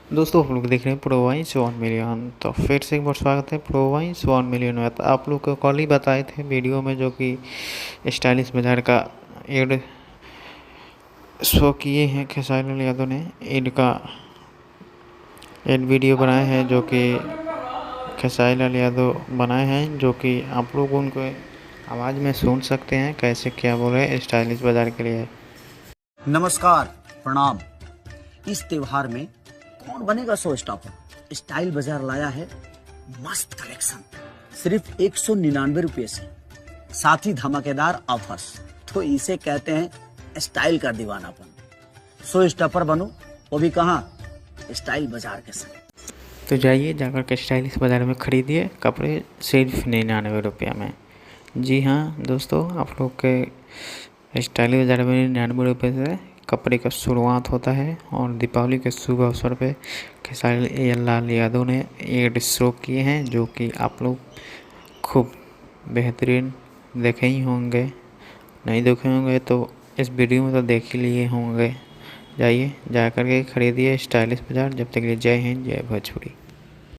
दोस्तों आप लोग देख रहे हैं प्रो वाइस 1 मिलियन। तो फिर से एक बार स्वागत है प्रो वाइस 1 मिलियन में। तो आप लोग को कल ही बताए थे वीडियो में जो कि स्टाइलिश बाजार का एड शो किए हैं खेसारी लाल यादव ने। एड का एड वीडियो बनाए हैं जो कि खेसारी लाल यादव बनाए हैं, जो कि आप लोग उनको आवाज़ में सुन सकते हैं कैसे क्या बोल रहे हैं स्टाइलिश बाजार के लिए। नमस्कार, प्रणाम। इस त्योहार में कौन बनेगा शो स्टॉपर। स्टाइल बाजार लाया है मस्त कलेक्शन सिर्फ 199 रुपये से, साथ ही धमाकेदार ऑफर्स। तो इसे कहते हैं स्टाइल का दीवानापन। शो स्टॉपर बनो, वो भी कहाँ, स्टाइल बाजार के संग। तो जाइए जाकर के स्टाइलिश बाज़ार में ख़रीदिए कपड़े सिर्फ 99 रुपया में। जी हाँ दोस्तों, आप लोग के स्टाइलिश बाज़ार में 99 रुपये से कपड़े का शुरुआत होता है। और दीपावली के शुभ अवसर पे खेसारी लाल यादव ने एड शो किए हैं, जो कि आप लोग खूब बेहतरीन देखे ही होंगे। नहीं देखे होंगे तो इस वीडियो में तो देख ही लिए होंगे। जाइए जा कर के ख़रीदिए स्टाइलिश बाज़ार। जब तक के लिए जय हिंद, जय भोजपुरी।